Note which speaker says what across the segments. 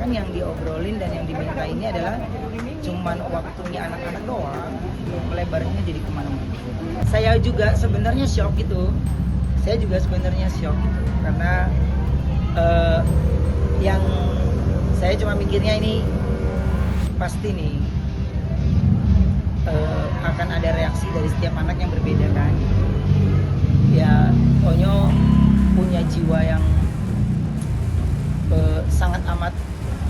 Speaker 1: kan yang diobrolin dan yang diminta ini adalah cuman waktunya anak-anak doang, melebarnya jadi kemana-mana. Saya juga sebenarnya shock gitu, karena yang saya cuma mikirnya ini pasti nih akan ada reaksi dari setiap anak yang berbeda kan. Ya Onyo punya jiwa yang sangat amat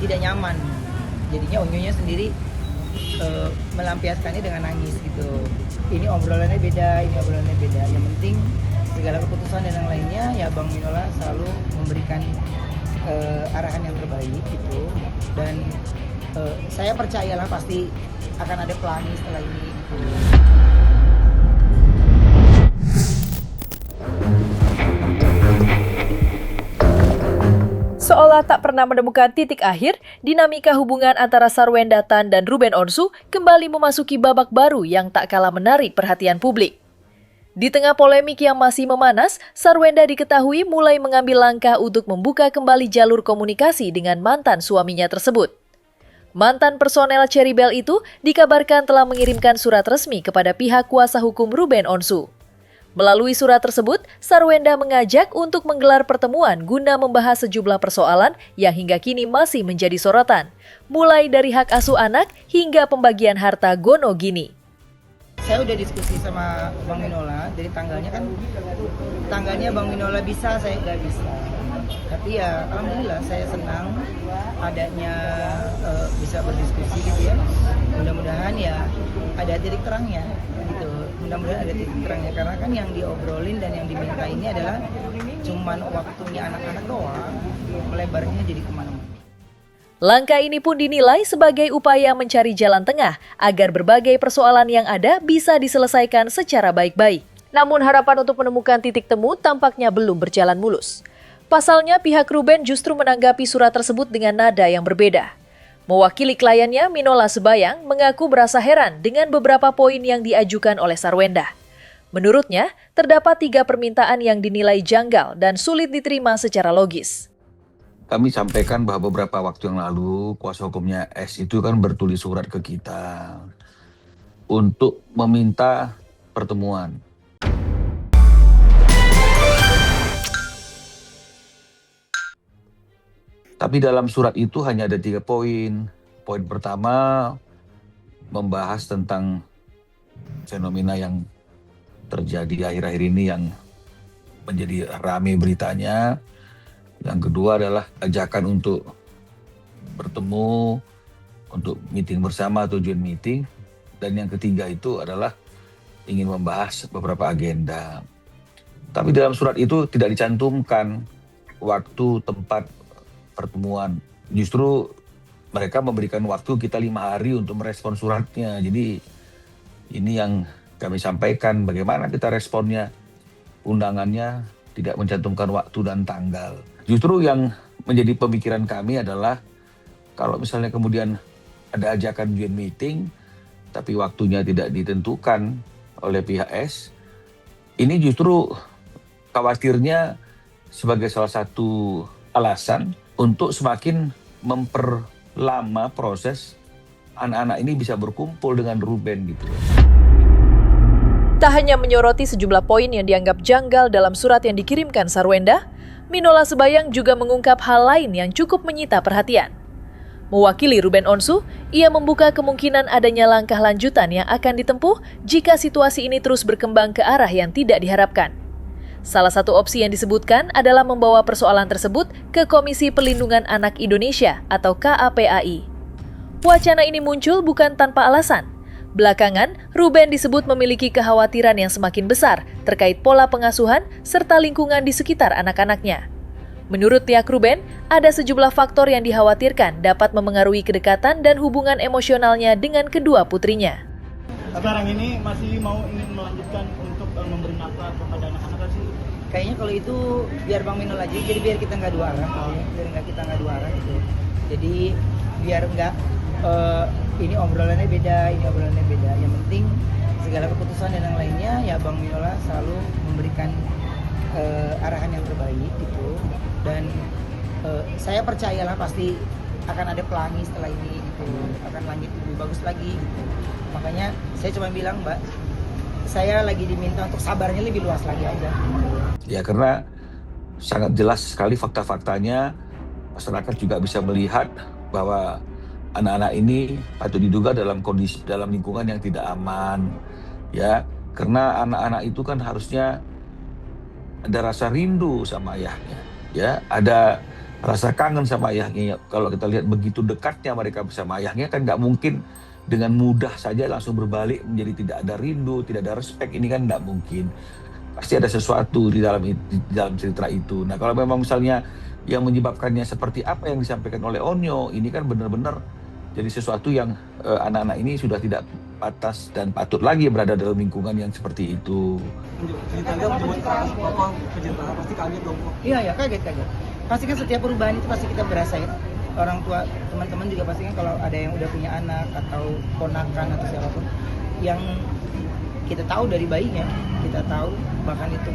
Speaker 1: tidak nyaman, jadinya Onyonya sendiri melampiaskannya dengan nangis gitu. Ini obrolannya beda. Yang penting segala keputusan dan yang lainnya ya Bang Minola selalu memberikan arahan yang terbaik gitu. Dan saya percayalah pasti akan ada pelangi setelah ini gitu.
Speaker 2: Seolah tak pernah menemukan titik akhir, dinamika hubungan antara Sarwenda Tan dan Ruben Onsu kembali memasuki babak baru yang tak kalah menarik perhatian publik. Di tengah polemik yang masih memanas, Sarwenda diketahui mulai mengambil langkah untuk membuka kembali jalur komunikasi dengan mantan suaminya tersebut. Mantan personel Cherry Bell itu dikabarkan telah mengirimkan surat resmi kepada pihak kuasa hukum Ruben Onsu. Melalui surat tersebut, Sarwenda mengajak untuk menggelar pertemuan guna membahas sejumlah persoalan yang hingga kini masih menjadi sorotan, mulai dari hak asuh anak hingga pembagian harta Gono Gini.
Speaker 1: Saya udah diskusi sama Bang Minola, jadi tanggalnya Bang Minola bisa, saya nggak bisa. Tapi ya alhamdulillah saya senang adanya bisa berdiskusi gitu ya. Mudah-mudahan ya ada titik terangnya gitu. Karena kan yang diobrolin dan yang diminta ini adalah cuman waktunya anak-anak doang, melebarnya jadi kemana-mana.
Speaker 2: Langkah ini pun dinilai sebagai upaya mencari jalan tengah agar berbagai persoalan yang ada bisa diselesaikan secara baik-baik. Namun harapan untuk menemukan titik temu tampaknya belum berjalan mulus. Pasalnya pihak Ruben justru menanggapi surat tersebut dengan nada yang berbeda. Mewakili kliennya, Minola Sebayang mengaku berasa heran dengan beberapa poin yang diajukan oleh Sarwenda. Menurutnya, terdapat 3 permintaan yang dinilai janggal dan sulit diterima secara logis.
Speaker 3: Kami sampaikan bahwa beberapa waktu yang lalu kuasa hukumnya S itu kan bertulis surat ke kita untuk meminta pertemuan. Tapi dalam surat itu hanya ada 3 poin. Poin pertama membahas tentang fenomena yang terjadi akhir-akhir ini yang menjadi ramai beritanya. Yang kedua adalah ajakan untuk bertemu, untuk meeting bersama, tujuan meeting. Dan yang ketiga itu adalah ingin membahas beberapa agenda. Tapi dalam surat itu tidak dicantumkan waktu, tempat pertemuan. Justru mereka memberikan waktu kita 5 hari untuk merespon suratnya. Jadi ini yang kami sampaikan, bagaimana kita responnya. Undangannya tidak mencantumkan waktu dan tanggal. Justru yang menjadi pemikiran kami adalah kalau misalnya kemudian ada ajakan joint meeting tapi waktunya tidak ditentukan oleh pihak S, ini justru khawatirnya sebagai salah satu alasan untuk semakin memperlama proses anak-anak ini bisa berkumpul dengan Ruben gitu.
Speaker 2: Tak hanya menyoroti sejumlah poin yang dianggap janggal dalam surat yang dikirimkan Sarwenda, Minola Sebayang juga mengungkap hal lain yang cukup menyita perhatian. Mewakili Ruben Onsu, ia membuka kemungkinan adanya langkah lanjutan yang akan ditempuh jika situasi ini terus berkembang ke arah yang tidak diharapkan. Salah satu opsi yang disebutkan adalah membawa persoalan tersebut ke Komisi Perlindungan Anak Indonesia atau KAPAI. Wacana ini muncul bukan tanpa alasan. Belakangan, Ruben disebut memiliki kekhawatiran yang semakin besar terkait pola pengasuhan serta lingkungan di sekitar anak-anaknya. Menurut pihak Ruben, ada sejumlah faktor yang dikhawatirkan dapat memengaruhi kedekatan dan hubungan emosionalnya dengan kedua putrinya.
Speaker 4: Sekarang ini masih ingin melanjutkan untuk memberi nafkah kepada anak-anak sih?
Speaker 1: Kayaknya kalau itu biar Bang Minol aja, jadi biar kita nggak dua arah, gitu. Jadi biar nggak ini obrolannya beda. Yang penting segala keputusan dan yang lainnya ya Bang Minola selalu memberikan arahan yang terbaik gitu. Dan saya percayalah pasti akan ada pelangi setelah ini gitu, akan lanjut lebih bagus lagi gitu. Makanya saya cuma bilang, Mbak, saya lagi diminta untuk sabarnya lebih luas lagi aja.
Speaker 3: Ya karena sangat jelas sekali fakta-faktanya, masyarakat juga bisa melihat bahwa anak-anak ini patut diduga dalam kondisi, dalam lingkungan yang tidak aman, ya. Karena anak-anak itu kan harusnya ada rasa rindu sama ayahnya, ya. Ada rasa kangen sama ayahnya. Kalau kita lihat begitu dekatnya mereka bersama ayahnya, kan nggak mungkin dengan mudah saja langsung berbalik menjadi tidak ada rindu, tidak ada respect. Ini kan nggak mungkin. Pasti ada sesuatu di dalam cerita itu. Nah, kalau memang misalnya yang menyebabkannya seperti apa yang disampaikan oleh Onyo, ini kan benar-benar jadi sesuatu yang anak-anak ini sudah tidak pantas dan patut lagi berada dalam lingkungan yang seperti itu.
Speaker 4: Ceritanya membuat Papa penyertaan pasti kaget dong.
Speaker 1: Iya, kaget. Pasti kan setiap perubahan itu pasti kita berasa ya. Orang tua, teman-teman juga pasti kan kalau ada yang udah punya anak atau ponakan atau siapapun yang kita tahu dari bayinya, kita tahu bahkan itu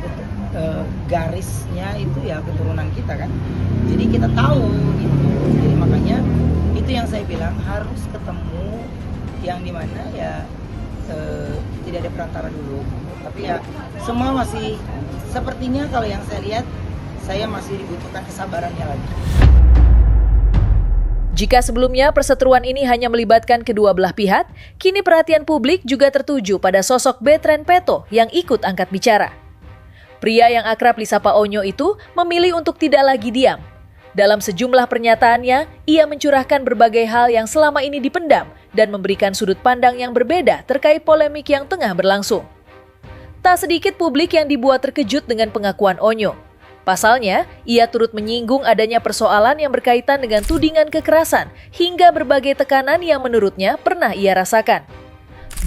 Speaker 1: garisnya itu ya keturunan kita kan. Jadi kita tahu itu. Jadi makanya itu yang saya bilang harus ketemu yang dimana ya tidak ada perantara dulu. Tapi ya semua masih sepertinya kalau yang saya lihat saya masih dibutuhkan kesabarannya lagi.
Speaker 2: Jika sebelumnya perseteruan ini hanya melibatkan kedua belah pihak, kini perhatian publik juga tertuju pada sosok Betren Peto yang ikut angkat bicara. Pria yang akrab disapa Onyo itu memilih untuk tidak lagi diam. Dalam sejumlah pernyataannya, ia mencurahkan berbagai hal yang selama ini dipendam dan memberikan sudut pandang yang berbeda terkait polemik yang tengah berlangsung. Tak sedikit publik yang dibuat terkejut dengan pengakuan Onyo. Pasalnya, ia turut menyinggung adanya persoalan yang berkaitan dengan tudingan kekerasan hingga berbagai tekanan yang menurutnya pernah ia rasakan.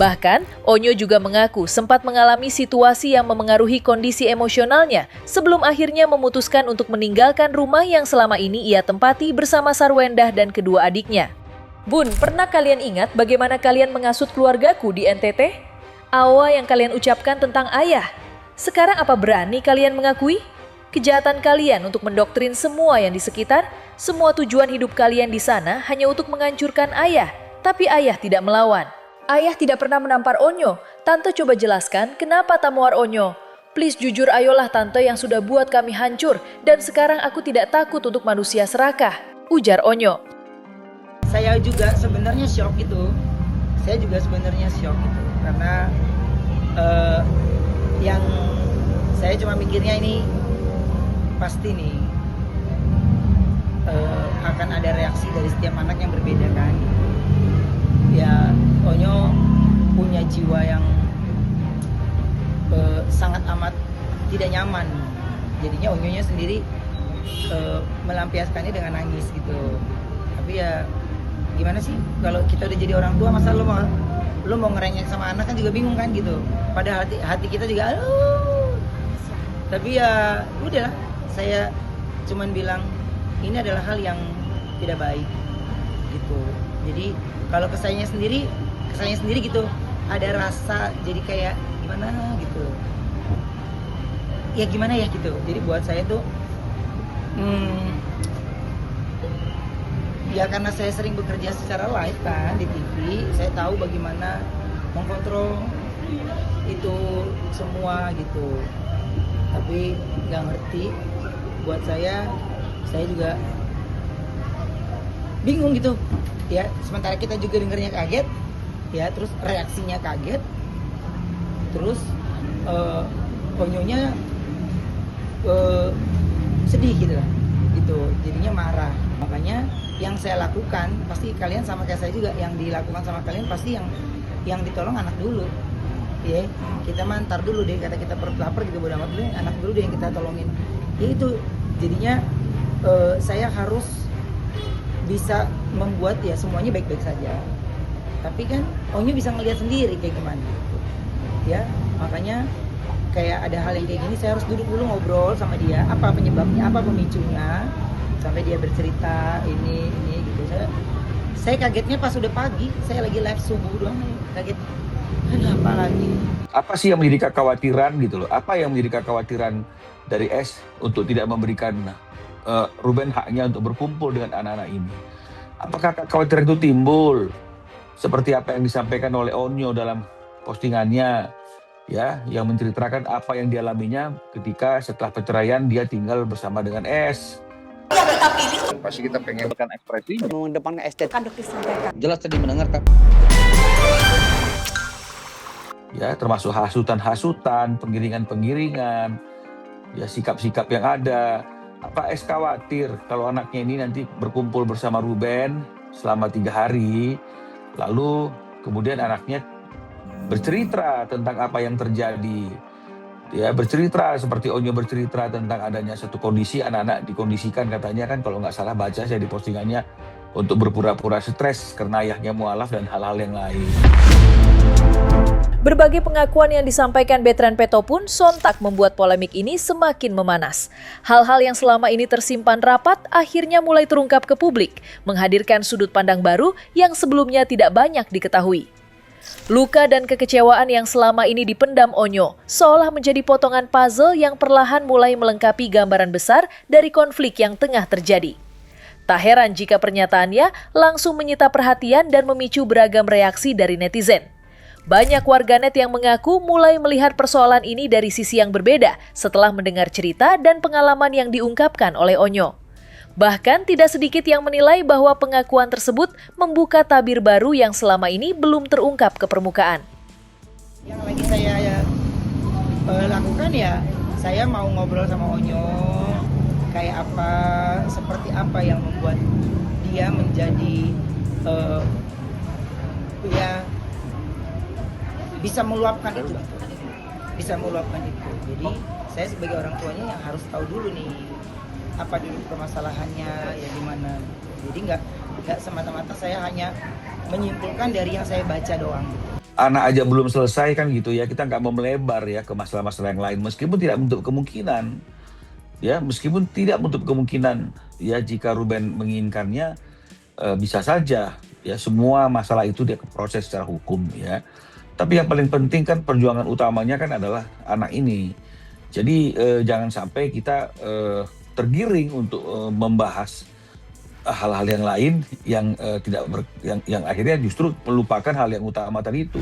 Speaker 2: Bahkan, Onyo juga mengaku sempat mengalami situasi yang memengaruhi kondisi emosionalnya sebelum akhirnya memutuskan untuk meninggalkan rumah yang selama ini ia tempati bersama Sarwendah dan kedua adiknya. Bun, pernah kalian ingat bagaimana kalian mengasut keluargaku di NTT? Awa yang kalian ucapkan tentang ayah. Sekarang apa berani kalian mengakui? Kejahatan kalian untuk mendoktrin semua yang di sekitar, semua tujuan hidup kalian di sana hanya untuk menghancurkan ayah, tapi ayah tidak melawan. Ayah tidak pernah menampar Onyo. Tante coba jelaskan kenapa tamuar Onyo. Please jujur ayolah tante yang sudah buat kami hancur dan sekarang aku tidak takut untuk manusia serakah, ujar Onyo.
Speaker 1: Saya juga sebenarnya shock itu. Karena yang saya cuma mikirnya ini pasti nih akan ada reaksi dari setiap anak yang berbeda kan. Ya Onyo punya jiwa yang sangat amat tidak nyaman. Jadinya Onyonya sendiri melampiaskannya dengan nangis gitu. Tapi ya gimana sih kalau kita udah jadi orang tua, masa lo mau ngerengek sama anak kan juga bingung kan gitu. Padahal hati kita juga aduh. Tapi ya udahlah, saya cuman bilang ini adalah hal yang tidak baik gitu. Jadi kalau kesannya sendiri gitu ada rasa jadi kayak gimana gitu. Ya gimana ya gitu. Jadi buat saya tuh ya karena saya sering bekerja secara live kan di TV, saya tahu bagaimana mengkontrol itu semua gitu. Tapi nggak ngerti, buat saya juga bingung gitu ya. Sementara kita juga dengernya kaget ya, terus reaksinya kaget, terus Onyonya sedih gitu lah gitu, jadinya marah. Makanya yang saya lakukan pasti kalian sama kayak saya juga, yang dilakukan sama kalian pasti yang ditolong anak dulu ya. Kita mantar dulu deh, kata kita perut lapar gitu, bodo amat dulu, anak dulu deh yang kita tolongin ya. Itu jadinya saya harus bisa membuat ya semuanya baik-baik saja. Tapi kan Onyo bisa ngelihat sendiri kayak gimana ya. Makanya kayak ada hal yang kayak gini saya harus duduk dulu ngobrol sama dia, apa penyebabnya, apa pemicunya, sampai dia bercerita ini gitu. Saya kagetnya pas udah pagi, saya lagi live subuh doang kaget. Ada apa lagi? Apa
Speaker 3: sih yang menjadi kekhawatiran gitu loh? Apa yang menjadi kekhawatiran dari S untuk tidak memberikan Ruben haknya untuk berkumpul dengan anak-anak ini? Apakah kekhawatiran itu timbul seperti apa yang disampaikan oleh Onyo dalam postingannya, ya, yang menceritakan apa yang dialaminya ketika setelah perceraian dia tinggal bersama dengan S.
Speaker 5: Pasti kita pengen ekspresinya.
Speaker 6: Mengedepankan estetika.
Speaker 5: Jelas tadi mendengar kan.
Speaker 3: Ya, termasuk hasutan-hasutan, penggiringan-penggiringan, ya sikap-sikap yang ada. Apa S khawatir kalau anaknya ini nanti berkumpul bersama Ruben selama 3 hari, lalu kemudian anaknya bercerita tentang apa yang terjadi. Ya, bercerita seperti Onyo bercerita tentang adanya satu kondisi anak-anak dikondisikan katanya kan kalau nggak salah baca saya di postingannya untuk berpura-pura stres karena ayahnya mualaf dan hal-hal yang lain.
Speaker 2: Berbagai pengakuan yang disampaikan Bertrand Peto pun sontak membuat polemik ini semakin memanas. Hal-hal yang selama ini tersimpan rapat akhirnya mulai terungkap ke publik, menghadirkan sudut pandang baru yang sebelumnya tidak banyak diketahui. Luka dan kekecewaan yang selama ini dipendam Onyo seolah menjadi potongan puzzle yang perlahan mulai melengkapi gambaran besar dari konflik yang tengah terjadi. Tak heran jika pernyataannya langsung menyita perhatian dan memicu beragam reaksi dari netizen. Banyak warganet yang mengaku mulai melihat persoalan ini dari sisi yang berbeda setelah mendengar cerita dan pengalaman yang diungkapkan oleh Onyo. Bahkan tidak sedikit yang menilai bahwa pengakuan tersebut membuka tabir baru yang selama ini belum terungkap ke permukaan.
Speaker 1: Yang lagi saya lakukan ya, saya mau ngobrol sama Onyo, kayak apa, seperti apa yang membuat dia menjadi bisa meluapkan itu. Jadi saya sebagai orang tuanya yang harus tahu dulu nih apa dulu permasalahannya, ya gimana. Jadi nggak semata-mata saya hanya menyimpulkan dari yang saya baca doang.
Speaker 3: Anak aja belum selesai kan gitu ya, kita nggak mau melebar ya ke masalah-masalah yang lain meskipun tidak menutup kemungkinan. Ya, meskipun tidak menutup kemungkinan ya jika Ruben menginginkannya bisa saja ya semua masalah itu dia proses secara hukum ya. Tapi yang paling penting kan perjuangan utamanya kan adalah anak ini. Jadi jangan sampai kita tergiring untuk membahas hal-hal yang lain yang yang akhirnya justru melupakan hal yang utama tadi itu.